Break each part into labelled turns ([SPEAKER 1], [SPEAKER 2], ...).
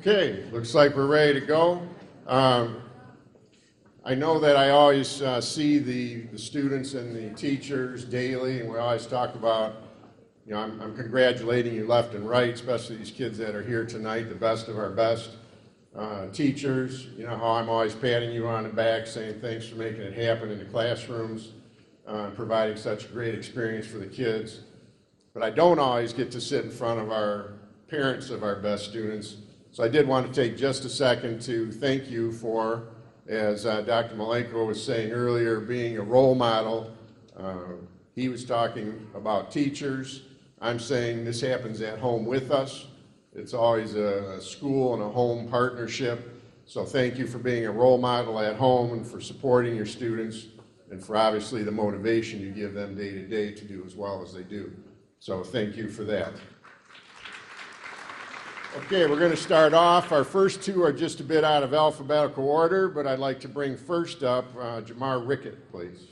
[SPEAKER 1] Okay, looks like we're ready to go. I know that I always see the students and the teachers daily, and we always talk about, you know, I'm congratulating you left and right, especially these kids that are here tonight, the best of our best teachers. You know how I'm always patting you on the back, saying thanks for making it happen in the classrooms, providing such a great experience for the kids. But I don't always get to sit in front of our parents of our best students. So I did want to take just a second to thank you for, as Dr. Malenko was saying earlier, being a role model. He was talking about teachers. I'm saying this happens at home with us. It's always a school and a home partnership. So thank you for being a role model at home and for supporting your students and for obviously the motivation you give them day to day to do as well as they do. So thank you for that. Okay, we're going to start off. Our first two are just a bit out of alphabetical order, but I'd like to bring first up Jamar Rickett, please.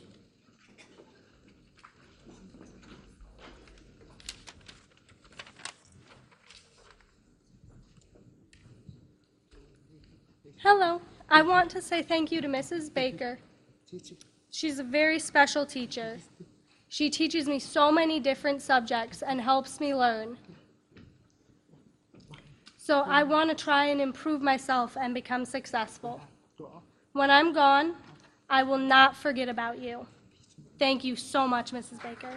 [SPEAKER 2] Hello. I want to say thank you to Mrs. Baker. She's a very special teacher. She teaches me so many different subjects and helps me learn. So I want to try and improve myself and become successful. When I'm gone, I will not forget about you. Thank you so much, Mrs. Baker.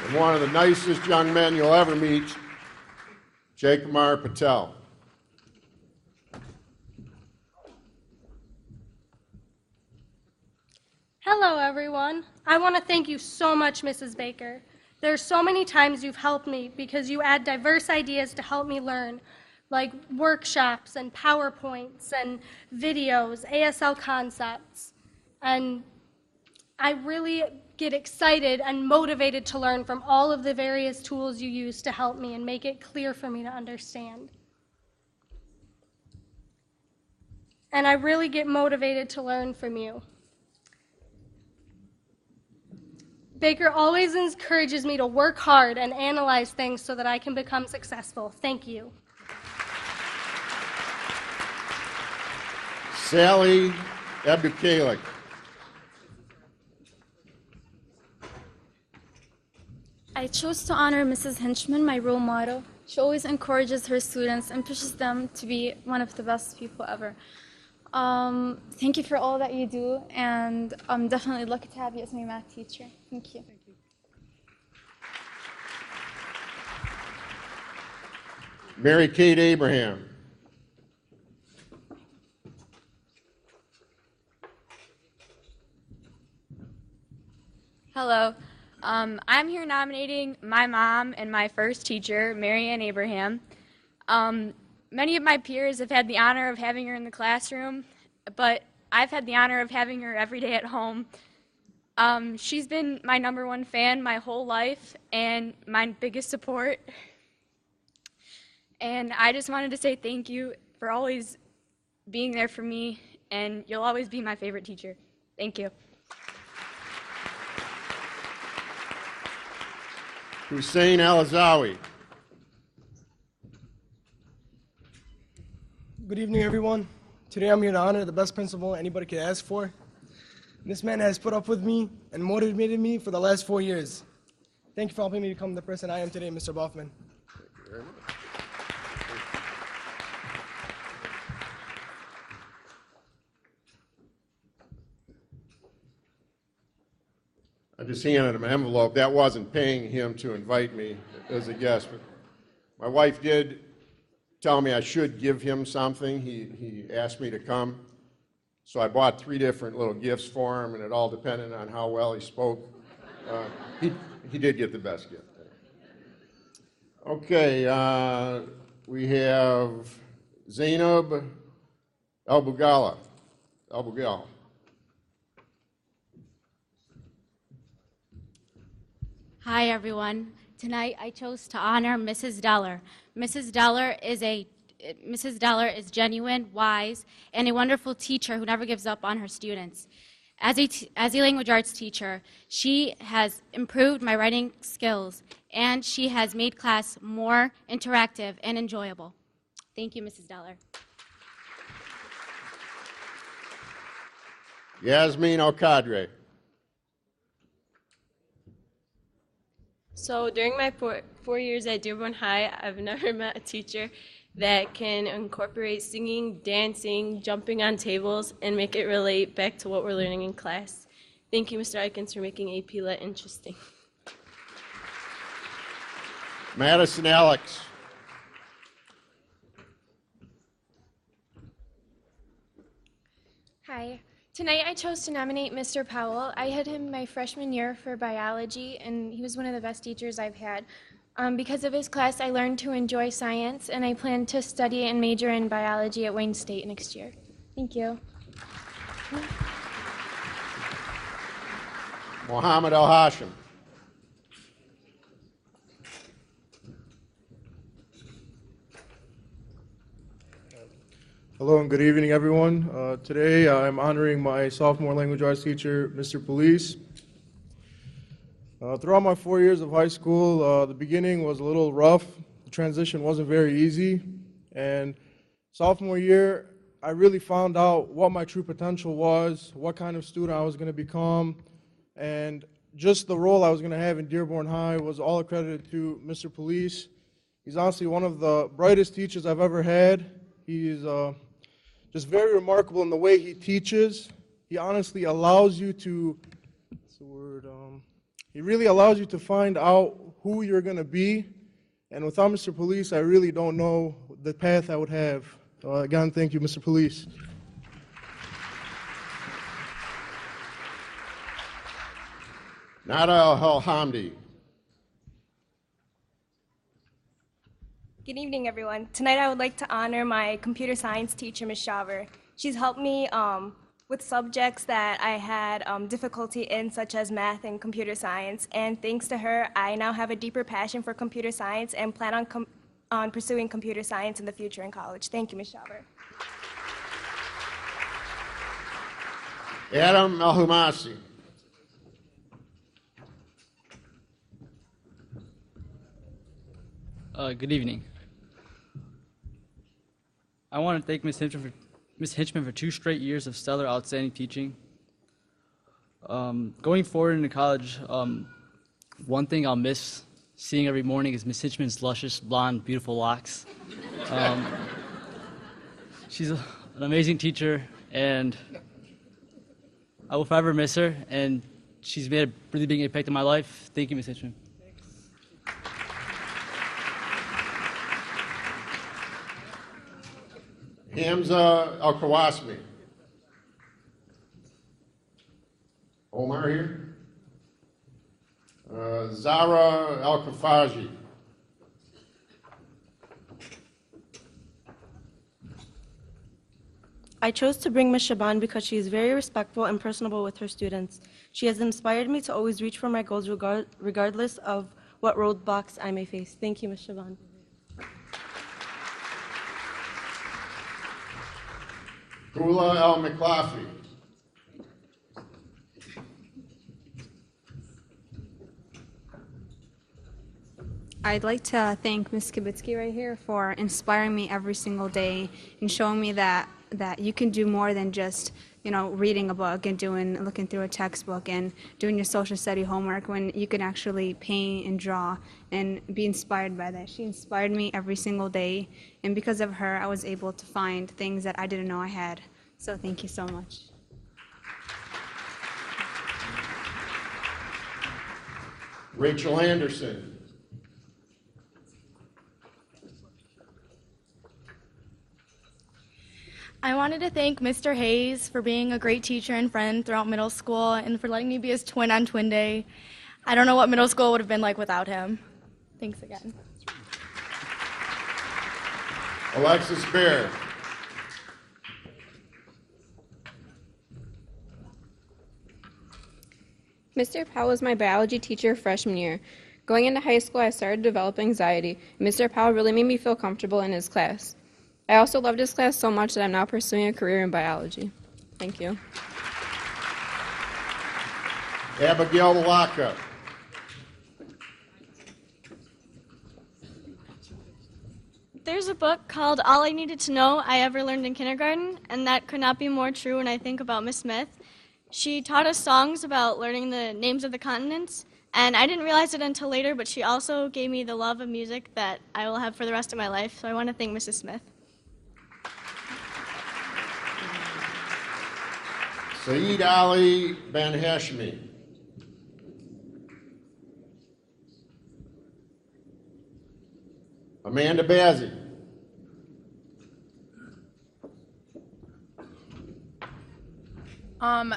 [SPEAKER 1] And one of the nicest young men you'll ever meet, Jaikumar Patel.
[SPEAKER 2] Hello, everyone. I want to thank you so much, Mrs. Baker. There are so many times you've helped me because you add diverse ideas to help me learn, like workshops and PowerPoints and videos, ASL concepts. And I really get excited and motivated to learn from all of the various tools you use to help me and make it clear for me to understand. And I really get motivated to learn from you. Baker always encourages me to work hard and analyze things so that I can become successful. Thank you.
[SPEAKER 1] Sally Abukalik.
[SPEAKER 3] I chose to honor Mrs. Hinchman, my role model. She always encourages her students and pushes them to be one of the best people ever. Thank you for all that you do, and I'm definitely lucky to have you as my math teacher. Thank you.
[SPEAKER 1] Mary Kate Abraham.
[SPEAKER 4] Hello. I'm here nominating my mom and my first teacher, Mary Ann Abraham. Many of my peers have had the honor of having her in the classroom, but I've had the honor of having her every day at home. She's been my #1 fan my whole life and my biggest support. And I just wanted to say thank you for always being there for me, and you'll always be my favorite teacher. Thank you.
[SPEAKER 1] Hussein Al-Azawi.
[SPEAKER 5] Good evening, everyone. Today I'm here to honor the best principal anybody could ask for. This man has put up with me and motivated me for the last 4 years. Thank you for helping me become the person I am today, Mr. Boffman.
[SPEAKER 1] Thank you very much. I just handed him an envelope. That wasn't paying him to invite me as a guest, but my wife did tell me I should give him something. He asked me to come. So I bought 3 different little gifts for him, and it all depended on how well he spoke. He did get the best gift. Okay, we have Zainab Al-Bugal.
[SPEAKER 6] Hi, everyone. Tonight I chose to honor Mrs. Deller. Mrs. Deller is genuine, wise, and a wonderful teacher who never gives up on her students. As a language arts teacher, she has improved my writing skills, and she has made class more interactive and enjoyable. Thank you, Mrs. Dollar.
[SPEAKER 1] Yasmin Al-Qadri.
[SPEAKER 7] So during my four years at Dearborn High, I've never met a teacher that can incorporate singing, dancing, jumping on tables, and make it relate back to what we're learning in class. Thank you, Mr. Eikens, for making AP Lit interesting.
[SPEAKER 1] Madison Alex.
[SPEAKER 8] Hi. Tonight I chose to nominate Mr. Powell. I had him my freshman year for biology, and he was one of the best teachers I've had. Because of his class, I learned to enjoy science, and I plan to study and major in biology at Wayne State next year. Thank you.
[SPEAKER 1] Mohammed Al-Hashim.
[SPEAKER 9] Hello and good evening, everyone. Today I'm honoring my sophomore language arts teacher, Mr. Police. Throughout my 4 years of high school, the beginning was a little rough. The transition wasn't very easy. And sophomore year, I really found out what my true potential was, what kind of student I was going to become, and just the role I was going to have in Dearborn High was all accredited to Mr. Police. He's honestly one of the brightest teachers I've ever had. He's just very remarkable in the way he teaches. He honestly allows you to, what's the word? He really allows you to find out who you're going to be. And without Mr. Police, I really don't know the path I would have. Again, thank you, Mr. Police.
[SPEAKER 1] Nada Al-Hamdi.
[SPEAKER 10] Good evening, everyone. Tonight I would like to honor my computer science teacher, Ms. Shaver. She's helped me with subjects that I had difficulty in, such as math and computer science. And thanks to her, I now have a deeper passion for computer science and plan on pursuing computer science in the future in college. Thank you, Ms. Shaver.
[SPEAKER 1] Adam Al-Humasi.
[SPEAKER 11] Good evening. I want to thank Ms. Hinchman for 2 straight years of stellar, outstanding teaching. Going forward into college, one thing I'll miss seeing every morning is Ms. Hinchman's luscious, blonde, beautiful locks. She's an amazing teacher, and I will forever miss her, and she's made a really big impact in my life. Thank you, Ms. Hinchman.
[SPEAKER 1] Hamza Al-Kawasmi. Omar here. Zara Al-Kafaji.
[SPEAKER 12] I chose to bring Ms. Shaban because she is very respectful and personable with her students. She has inspired me to always reach for my goals regardless of what roadblocks I may face. Thank you, Ms. Shaban.
[SPEAKER 1] Kula Al-Miklafi.
[SPEAKER 13] I'd like to thank Ms. Kibitsky right here for inspiring me every single day and showing me that you can do more than just, reading a book and looking through a textbook and doing your social study homework, when you can actually paint and draw and be inspired by that. She inspired me every single day, and because of her, I was able to find things that I didn't know I had. So thank you so much.
[SPEAKER 1] Rachel Anderson.
[SPEAKER 14] I wanted to thank Mr. Hayes for being a great teacher and friend throughout middle school and for letting me be his twin on Twin Day. I don't know what middle school would have been like without him. Thanks again.
[SPEAKER 1] Alexis Bear.
[SPEAKER 15] Mr. Powell was my biology teacher freshman year. Going into high school, I started to develop anxiety. Mr. Powell really made me feel comfortable in his class. I also loved his class so much that I'm now pursuing a career in biology. Thank you.
[SPEAKER 1] Abigail Laka.
[SPEAKER 16] There's a book called All I Needed to Know I Ever Learned in Kindergarten, and that could not be more true when I think about Miss Smith. She taught us songs about learning the names of the continents, and I didn't realize it until later, but she also gave me the love of music that I will have for the rest of my life, so I want to thank Mrs. Smith.
[SPEAKER 1] Saeed Ali Ben Hashmi. Amanda Bazzi.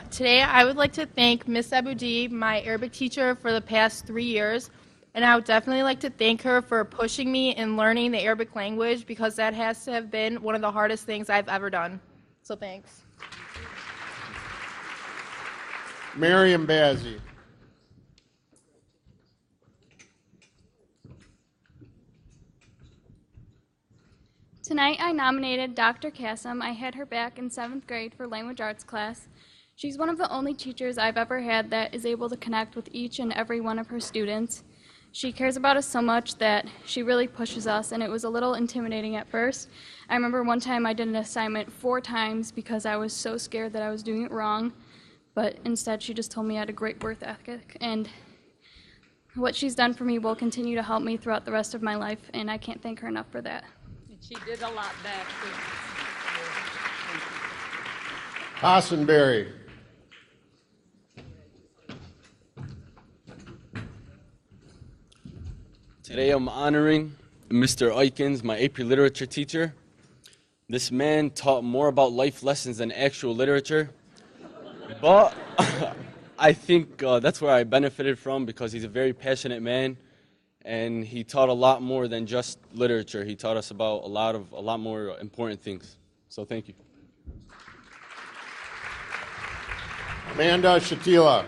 [SPEAKER 17] Today I would like to thank Miss Aboudi, my Arabic teacher, for the past 3 years. And I would definitely like to thank her for pushing me in learning the Arabic language, because that has to have been one of the hardest things I've ever done. So thanks.
[SPEAKER 1] Miriam Bazzi.
[SPEAKER 4] Tonight I nominated Dr. Kassem. I had her back in 7th grade for language arts class. She's one of the only teachers I've ever had that is able to connect with each and every one of her students. She cares about us so much that she really pushes us, and it was a little intimidating at first. I remember one time I did an assignment 4 times because I was so scared that I was doing it wrong, but instead she just told me I had a great work ethic, and what she's done for me will continue to help me throughout the rest of my life, and I can't thank her enough for that.
[SPEAKER 18] She did a lot back, too.
[SPEAKER 1] Hassenberry.
[SPEAKER 19] Today I'm honoring Mr. Eikens, my AP literature teacher. This man taught more about life lessons than actual literature, but I think that's where I benefited from, because he's a very passionate man, and he taught a lot more than just literature. He taught us about a lot more important things. So thank you.
[SPEAKER 1] Amanda Shatila.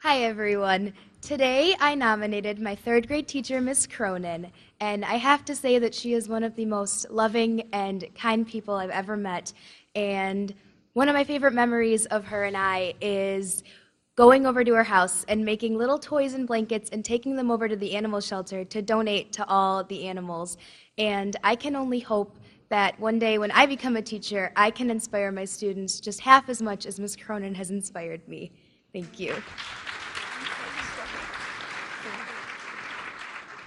[SPEAKER 20] Hi everyone. Today I nominated my 3rd grade teacher, Miss Cronin, and I have to say that she is one of the most loving and kind people I've ever met. And one of my favorite memories of her and I is going over to her house and making little toys and blankets and taking them over to the animal shelter to donate to all the animals. And I can only hope that one day when I become a teacher, I can inspire my students just half as much as Miss Cronin has inspired me. Thank you.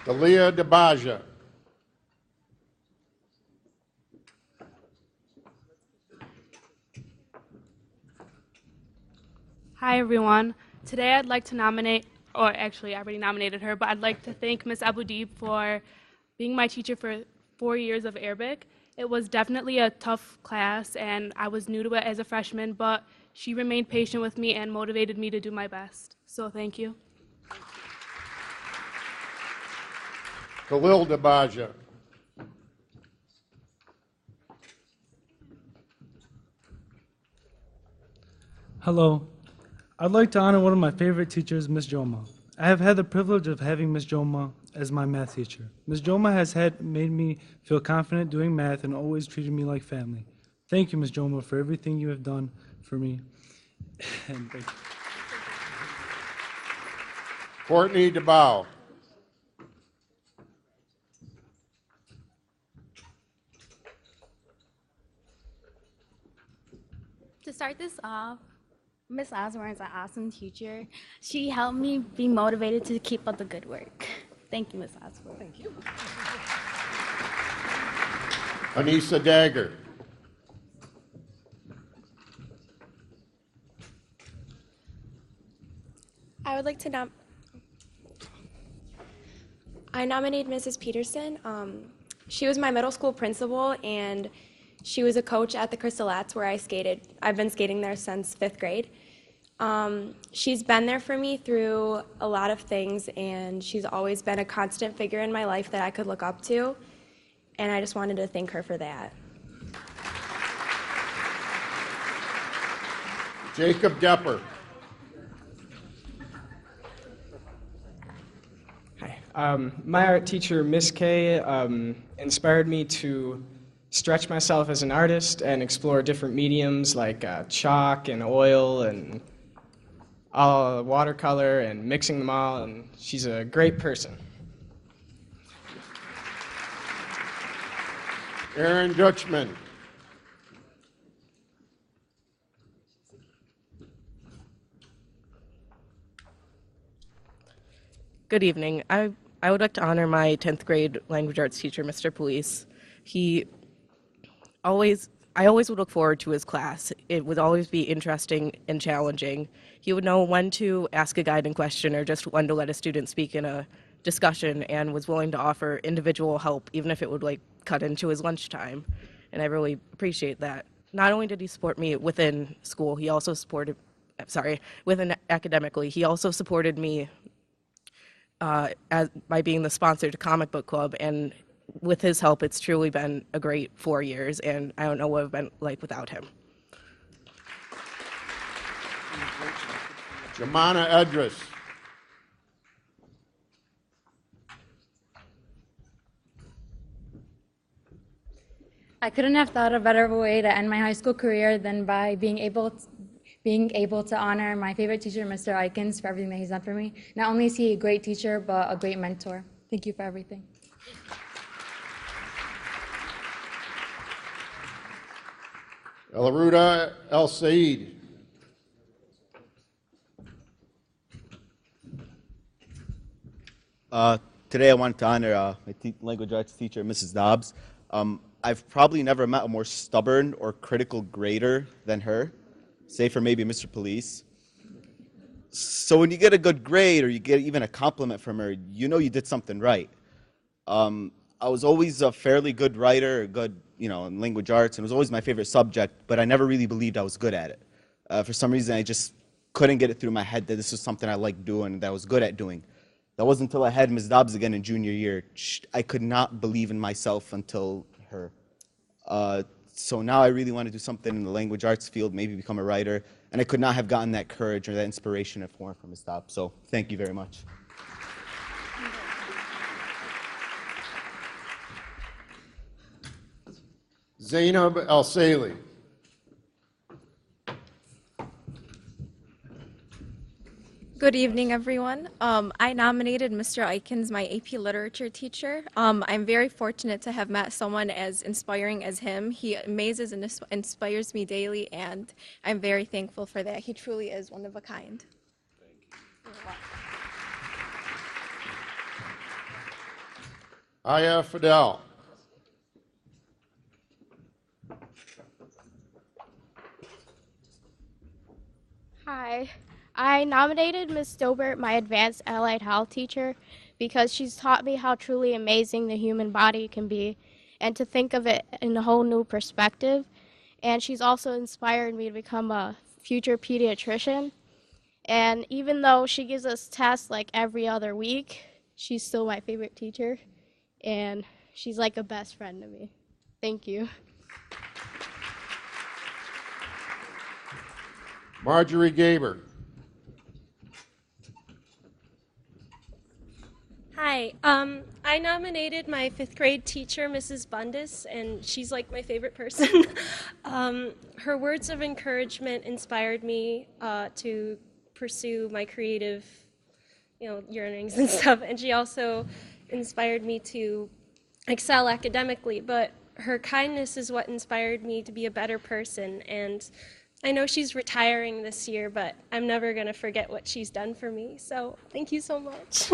[SPEAKER 1] Dalia DeBaja.
[SPEAKER 21] Hi everyone. Today I'd like to nominate, or actually I already nominated her, but I'd like to thank Ms. Aboudi for being my teacher for 4 years of Arabic. It was definitely a tough class and I was new to it as a freshman, but she remained patient with me and motivated me to do my best. So thank you.
[SPEAKER 1] Khalil DeBaja.
[SPEAKER 22] Hello. I'd like to honor one of my favorite teachers, Ms. Joma. I have had the privilege of having Ms. Joma as my math teacher. Ms. Joma has made me feel confident doing math and always treated me like family. Thank you, Ms. Joma, for everything you have done for me. And thank you.
[SPEAKER 1] Courtney DeBow.
[SPEAKER 23] To start this off, Miss Osborne is an awesome teacher. She helped me be motivated to keep up the good work. Thank you, Miss Osborne. Thank you.
[SPEAKER 1] Anissa Dagger.
[SPEAKER 24] I would like to I nominated Mrs. Peterson. She was my middle school principal, and she was a coach at the Crystalettes where I skated. I've been skating there since 5th grade. She's been there for me through a lot of things, and she's always been a constant figure in my life that I could look up to, and I just wanted to thank her for that.
[SPEAKER 1] Jacob Depper.
[SPEAKER 25] My art teacher, Miss K, inspired me to
[SPEAKER 2] stretch myself as an artist and explore different mediums like chalk and oil and watercolor and mixing them all, and she's a great person.
[SPEAKER 1] Aaron Dutchman.
[SPEAKER 3] Good evening. I would like to honor my 10th grade language arts teacher, Mr. Police. I always would look forward to his class. It would always be interesting and challenging. He would know when to ask a guiding question or just when to let a student speak in a discussion, and was willing to offer individual help even if it would cut into his lunchtime. And I really appreciate that. Not only did he support me within school, he also within academically, he also supported me by being the sponsor to Comic Book Club, and with his help, it's truly been a great 4 years, and I don't know what it would have been like without him.
[SPEAKER 1] Jamana Edris.
[SPEAKER 5] I couldn't have thought of a better way to end my high school career than by being able to honor my favorite teacher, Mr. Eikens, for everything that he's done for me. Not only is he a great teacher, but a great mentor. Thank you for everything.
[SPEAKER 1] Elaruda El Said.
[SPEAKER 6] Today I wanted to honor my language arts teacher, Mrs. Dobbs. I've probably never met a more stubborn or critical grader than her, save for maybe Mr. Police. So when you get a good grade or you get even a compliment from her, you know you did something right. I was always a fairly good writer, in language arts, and it was always my favorite subject, but I never really believed I was good at it. For some reason, I just couldn't get it through my head that this was something I liked doing, that I was good at doing. That wasn't until I had Ms. Dobbs again in junior year. I could not believe in myself until her. So now I really want to do something in the language arts field, maybe become a writer, and I could not have gotten that courage or that inspiration if it weren't for Ms. Dobbs. So thank you very much.
[SPEAKER 1] Zainab El Saleh.
[SPEAKER 25] Good evening, everyone. I nominated Mr. Eikens, my AP Literature teacher. I'm very fortunate to have met someone as inspiring as him. He amazes and inspires me daily, and I'm very thankful for that. He truly is one of a kind.
[SPEAKER 1] Aya Fidel.
[SPEAKER 26] Hi. I nominated Ms. Stobert, my advanced allied health teacher, because she's taught me how truly amazing the human body can be and to think of it in a whole new perspective. And she's also inspired me to become a future pediatrician. And even though she gives us tests like every other week, she's still my favorite teacher. And she's like a best friend to me. Thank you.
[SPEAKER 1] Marjorie Gaber.
[SPEAKER 27] Hi, I nominated my 5th grade teacher, Mrs. Bundus, and she's like my favorite person. Her words of encouragement inspired me to pursue my creative, yearnings and stuff, and she also inspired me to excel academically, but her kindness is what inspired me to be a better person, and I know she's retiring this year, but I'm never going to forget what she's done for me. So thank you so much.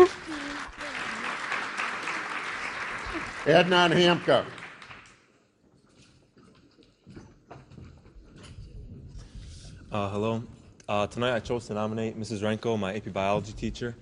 [SPEAKER 1] Adnan Hamka.
[SPEAKER 28] Hello. Tonight I chose to nominate Mrs. Renko, my AP Biology teacher.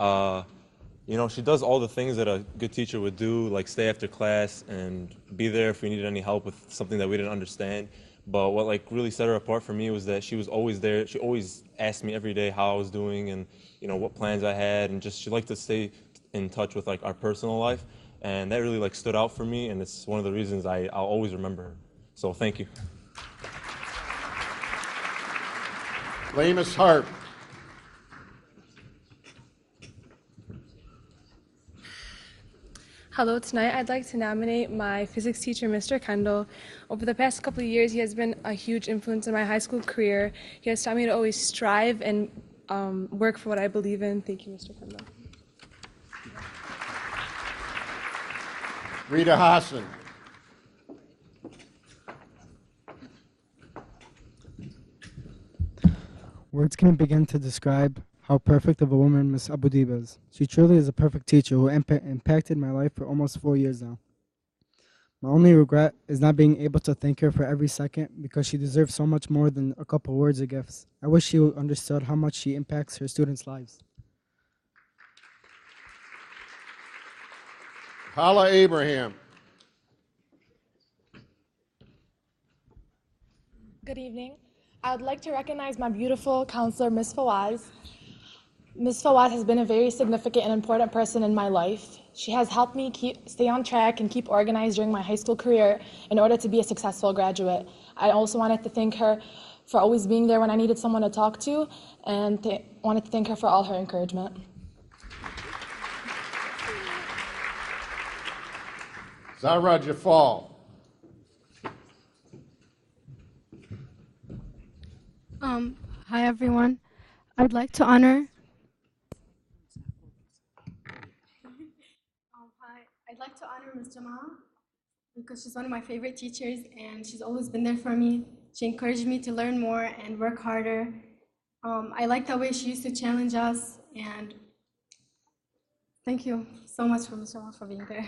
[SPEAKER 28] She does all the things that a good teacher would do, like stay after class and be there if we needed any help with something that we didn't understand. But what really set her apart for me was that she was always there. She always asked me every day how I was doing and what plans I had, and she liked to stay in touch with our personal life, and that really stood out for me, and it's one of the reasons I'll always remember her. So thank you.
[SPEAKER 1] Lamus Harp.
[SPEAKER 7] Hello, tonight I'd like to nominate my physics teacher, Mr. Kendall. Over the past couple of years, he has been a huge influence in my high school career. He has taught me to always strive and work for what I believe in. Thank you, Mr. Kendall.
[SPEAKER 1] Rita Hassan.
[SPEAKER 8] Words can't begin to describe how perfect of a woman Miss Abudib is. She truly is a perfect teacher who impacted my life for almost 4 years now. My only regret is not being able to thank her for every second because she deserves so much more than a couple words or gifts. I wish she understood how much she impacts her students' lives.
[SPEAKER 1] Hala Abraham.
[SPEAKER 9] Good evening. I would like to recognize my beautiful counselor, Ms. Fawaz. Ms. Fawaz has been a very significant and important person in my life. She has helped me stay on track and keep organized during my high school career in order to be a successful graduate. I also wanted to thank her for always being there when I needed someone to talk to, and wanted to thank her for all her encouragement.
[SPEAKER 1] Zahra Jafal.
[SPEAKER 10] Hi everyone. I'd like to honor I'd like to honor Ms. Jamal because she's one of my favorite teachers and she's always been there for me. She encouraged me to learn more and work harder. I like the way she used to challenge us, and thank you so much for Ms. Jamal for being there.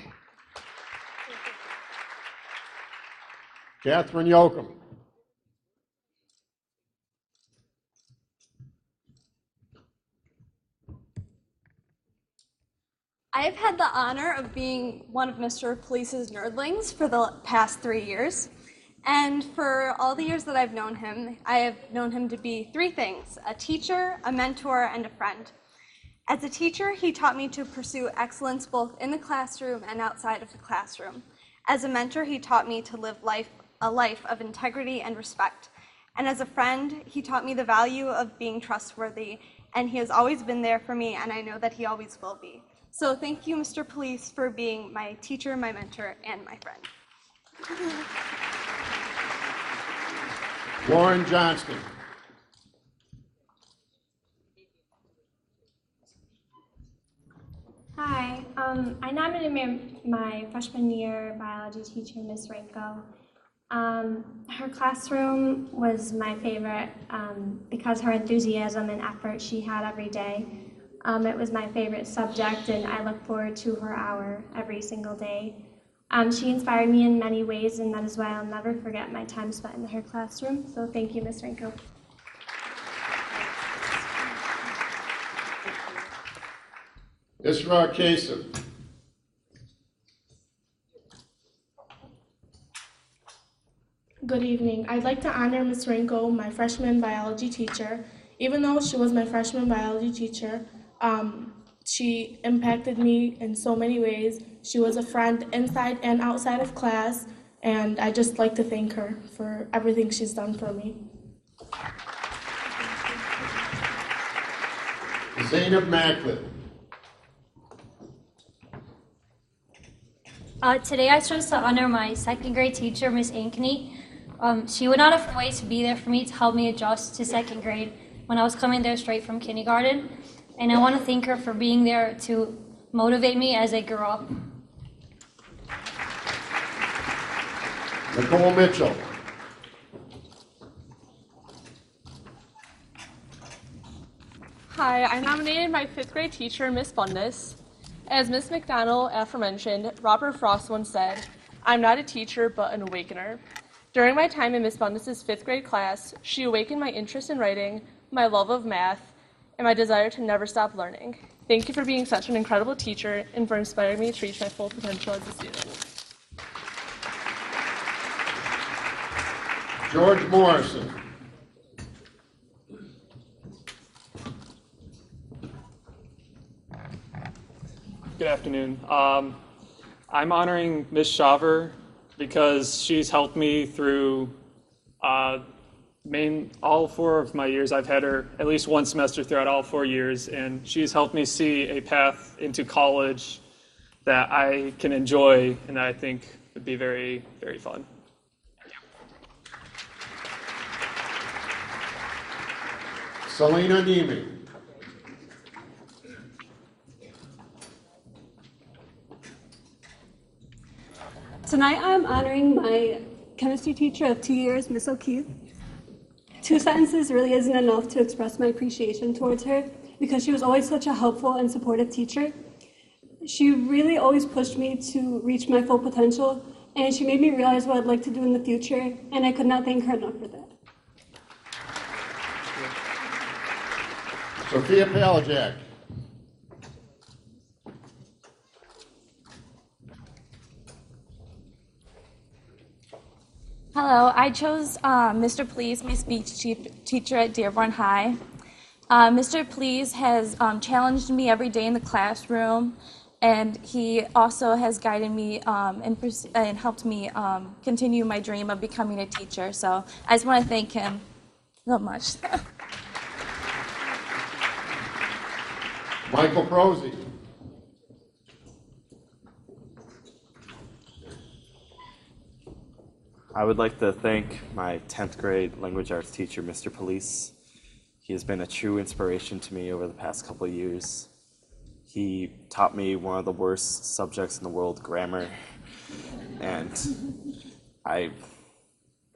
[SPEAKER 1] Catherine Yoakum.
[SPEAKER 11] I have had the honor of being one of Mr. Police's nerdlings for the past 3 years. And for all the years that I've known him, I have known him to be 3 things: a teacher, a mentor, and a friend. As a teacher, he taught me to pursue excellence both in the classroom and outside of the classroom. As a mentor, he taught me to live a life of integrity and respect. And as a friend, he taught me the value of being trustworthy, and he has always been there for me, and I know that he always will be. So thank you, Mr. Police, for being my teacher, my mentor, and my friend.
[SPEAKER 1] Lauren Johnston.
[SPEAKER 23] Hi, I nominated my freshman year biology teacher, Ms. Renko. Her classroom was my favorite because her enthusiasm and effort she had every day. It was my favorite subject, and I look forward to her hour every single day. She inspired me in many ways, and that is why I'll never forget my time spent in her classroom. So thank you, Ms. Renko.
[SPEAKER 1] Isra Kasem.
[SPEAKER 12] Good evening. I'd like to honor Ms. Renko, my freshman biology teacher. Even though she was my freshman biology teacher, she impacted me in so many ways. She was a friend inside and outside of class, and I just like to thank her for everything she's done for me.
[SPEAKER 1] Zainab Macklin.
[SPEAKER 13] Today I chose to honor my second grade teacher, Miss Ankney. She went out of her way to be there for me to help me adjust to second grade when I was coming there straight from kindergarten. And I want to thank her for being there to motivate me as I grew up.
[SPEAKER 1] Nicole Mitchell.
[SPEAKER 14] Hi, I nominated my 5th grade teacher, Miss Bundes. As Miss McDonald aforementioned, Robert Frost once said, "I'm not a teacher, but an awakener." During my time in Miss Bundes' 5th grade class, she awakened my interest in writing, my love of math, and my desire to never stop learning. Thank you for being such an incredible teacher and for inspiring me to reach my full potential as a student.
[SPEAKER 1] George Morrison.
[SPEAKER 29] Good afternoon. I'm honoring Ms. Shaver because she's helped me through all 4 of my years. I've had her at least one semester throughout all 4 years, and she's helped me see a path into college that I can enjoy and that I think would be very, very fun.
[SPEAKER 1] Selena Nemi.
[SPEAKER 4] Tonight I'm honoring my chemistry teacher of 2 years, Miss O'Keefe. 2 sentences really isn't enough to express my appreciation towards her because she was always such a helpful and supportive teacher. She really always pushed me to reach my full potential, and she made me realize what I'd like to do in the future, and I could not thank her enough for that.
[SPEAKER 1] Sophia Palajak.
[SPEAKER 15] Hello, I chose Mr. Please, my speech teacher at Dearborn High. Mr. Please has challenged me every day in the classroom, and he also has guided me and helped me continue my dream of becoming a teacher. So I just want to thank him so much.
[SPEAKER 1] Michael Prosey.
[SPEAKER 16] I would like to thank my 10th grade language arts teacher, Mr. Police. He has been a true inspiration to me over the past couple of years. He taught me one of the worst subjects in the world, grammar, and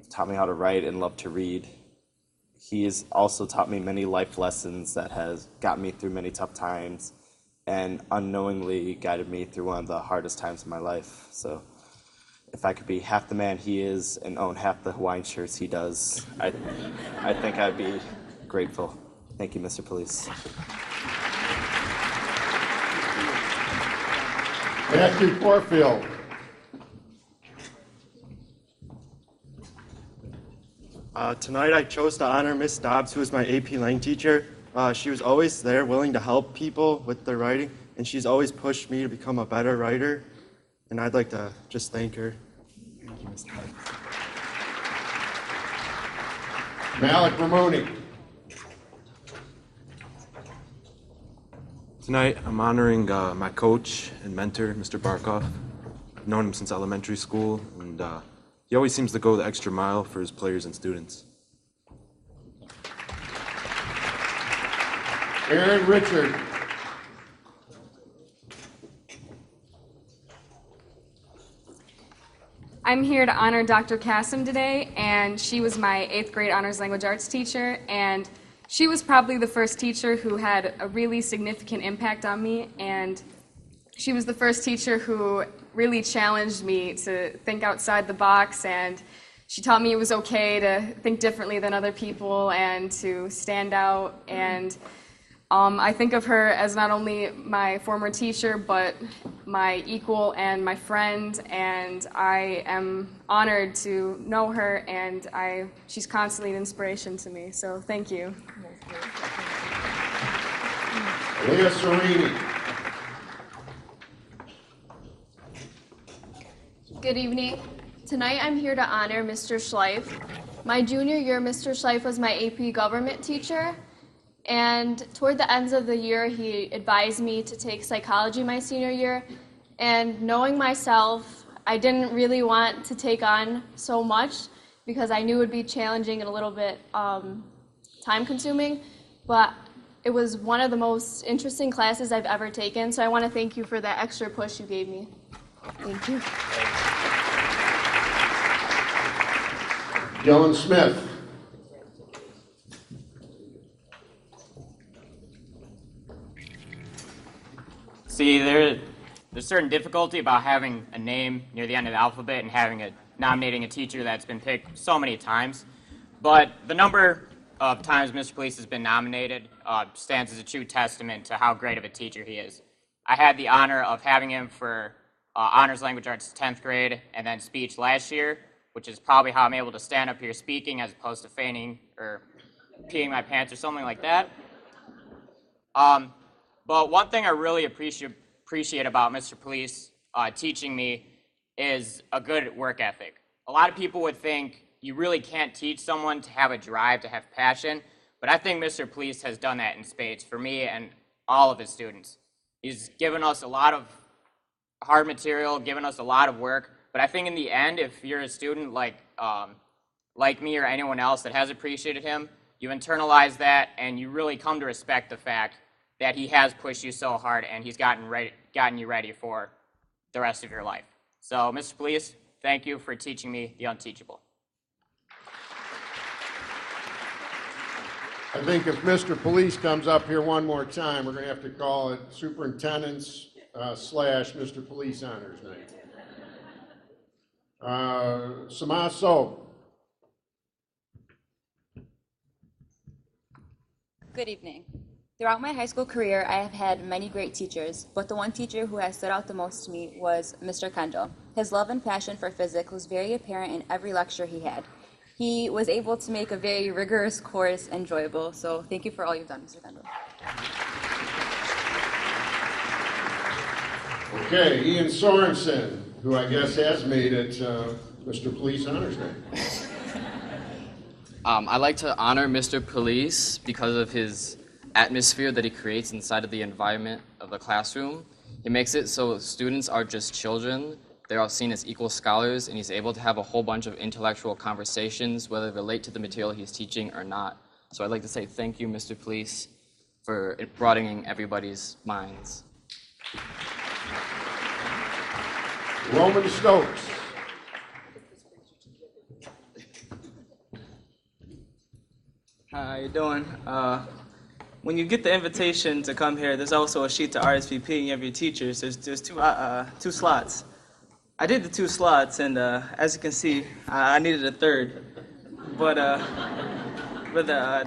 [SPEAKER 16] taught me how to write and love to read. He has also taught me many life lessons that has gotten me through many tough times and unknowingly guided me through one of the hardest times of my life. So if I could be half the man he is and own half the Hawaiian shirts he does, I think I'd be grateful. Thank you, Mr. Police.
[SPEAKER 1] Matthew Porfield.
[SPEAKER 17] Tonight I chose to honor Miss Dobbs, who was my AP Lang teacher. She was always there, willing to help people with their writing, and she's always pushed me to become a better writer, and I'd like to just thank her. Thank you, Miss Dobbs.
[SPEAKER 1] Malik Ramoni.
[SPEAKER 18] Tonight, I'm honoring my coach and mentor, Mr. Barkoff. I've known him since elementary school, and he always seems to go the extra mile for his players and students.
[SPEAKER 1] Aaron Richard.
[SPEAKER 19] I'm here to honor Dr. Kassim today, and she was my 8th grade honors language arts teacher, and she was probably the first teacher who had a really significant impact on me, and she was the first teacher who really challenged me to think outside the box, and she taught me it was okay to think differently than other people and to stand out. And I think of her as not only my former teacher, but my equal and my friend, and I am honored to know her, and she's constantly an inspiration to me, so thank you.
[SPEAKER 1] Leah Serini.
[SPEAKER 20] Good evening. Tonight I'm here to honor Mr. Schleif. My junior year, Mr. Schleif was my AP government teacher, and toward the ends of the year, he advised me to take psychology my senior year. And knowing myself, I didn't really want to take on so much because I knew it would be challenging and a little bit time-consuming. But it was one of the most interesting classes I've ever taken, so I want to thank you for that extra push you gave me. Thank you.
[SPEAKER 1] Dylan Smith.
[SPEAKER 21] See, there's certain difficulty about having a name near the end of the alphabet and nominating a teacher that's been picked so many times. But the number of times Mr. Police has been nominated stands as a true testament to how great of a teacher he is. I had the honor of having him for Honors Language Arts 10th grade and then speech last year, which is probably how I'm able to stand up here speaking as opposed to feigning or peeing my pants or something like that. But one thing I really appreciate about Mr. Police teaching me is a good work ethic. A lot of people would think you really can't teach someone to have a drive, to have passion, but I think Mr. Police has done that in spades for me and all of his students. He's given us a lot of hard material, given us a lot of work. But I think in the end, if you're a student like me or anyone else that has appreciated him, you internalize that and you really come to respect the fact that he has pushed you so hard and he's gotten you ready for the rest of your life. So, Mr. Police, thank you for teaching me the unteachable.
[SPEAKER 1] I think if Mr. Police comes up here one more time, we're going to have to call it Superintendent's / Mr. Police Honors Night. Sama Soap.
[SPEAKER 2] Good evening. Throughout my high school career, I have had many great teachers, but the one teacher who has stood out the most to me was Mr. Kendall. His love and passion for physics was very apparent in every lecture he had. He was able to make a very rigorous course enjoyable, so thank you for all you've done, Mr. Kendall.
[SPEAKER 1] Okay, Ian Sorensen, who I guess has made it Mr. Police Honors Night.
[SPEAKER 3] I'd like to honor Mr. Police because of his atmosphere that he creates inside of the environment of the classroom. He makes it so students are just children. They're all seen as equal scholars, and he's able to have a whole bunch of intellectual conversations, whether they relate to the material he's teaching or not. So I'd like to say thank you, Mr. Police, for broadening everybody's minds.
[SPEAKER 1] Roman Stokes.
[SPEAKER 5] How you doing? When you get the invitation to come here, there's also a sheet to RSVP of your teachers. There's two slots. I did the 2 slots, and as you can see, I needed a third. But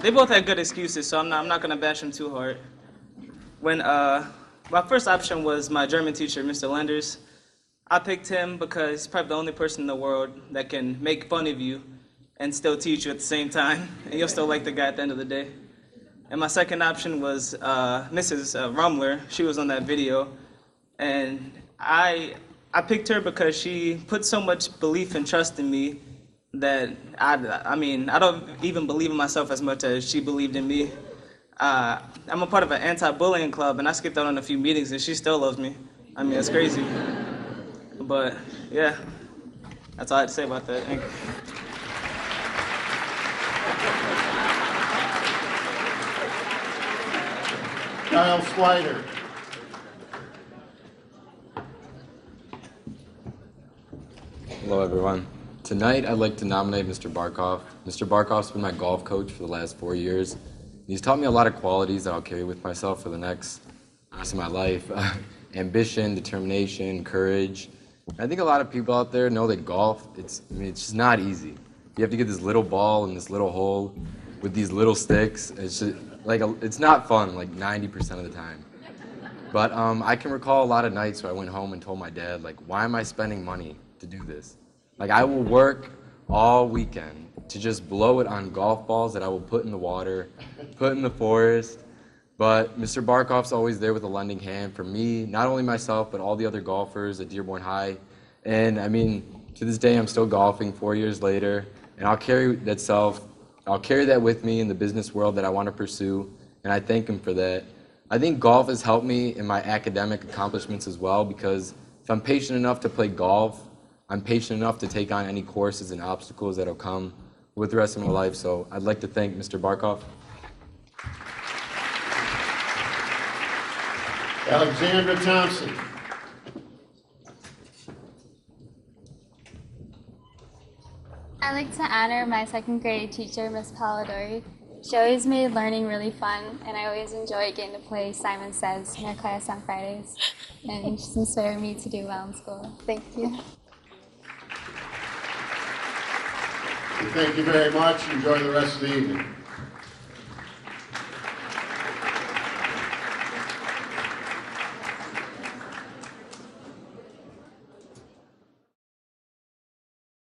[SPEAKER 5] they both had good excuses, so I'm not gonna bash them too hard. When my first option was my German teacher, Mr. Lenders. I picked him because he's probably the only person in the world that can make fun of you and still teach you at the same time, and you'll still like the guy at the end of the day. And my second option was Mrs. Rumler. She was on that video, and I picked her because she put so much belief and trust in me that I don't even believe in myself as much as she believed in me. I'm a part of an anti-bullying club, and I skipped out on a few meetings, and she still loves me. I mean, it's crazy. But yeah, that's all I had to say about that. Thank you.
[SPEAKER 1] Kyle Swider.
[SPEAKER 6] Hello, everyone. Tonight, I'd like to nominate Mr. Barkoff. Mr. Barkoff's been my golf coach for the last 4 years. He's taught me a lot of qualities that I'll carry with myself for the rest of my life. Ambition, determination, courage. I think a lot of people out there know that golf, it's just not easy. You have to get this little ball in this little hole with these little sticks. It's just, it's not fun, 90% of the time. But I can recall a lot of nights where I went home and told my dad, why am I spending money to do this? I will work all weekend to just blow it on golf balls that I will put in the water, put in the forest. But Mr. Barkoff's always there with a lending hand for me, not only myself, but all the other golfers at Dearborn High. And to this day, I'm still golfing 4 years later, and I'll carry that with me in the business world that I want to pursue, and I thank him for that. I think golf has helped me in my academic accomplishments as well, because if I'm patient enough to play golf, I'm patient enough to take on any courses and obstacles that'll come with the rest of my life. So I'd like to thank Mr. Barkoff.
[SPEAKER 1] Alexandra Thompson.
[SPEAKER 22] I'd like to honor my 2nd grade teacher, Miss Polidori. She always made learning really fun, and I always enjoy getting to play Simon Says in our class on Fridays. And she's inspired me to do well in school. Thank you.
[SPEAKER 1] Thank you very much. Enjoy the rest of the evening.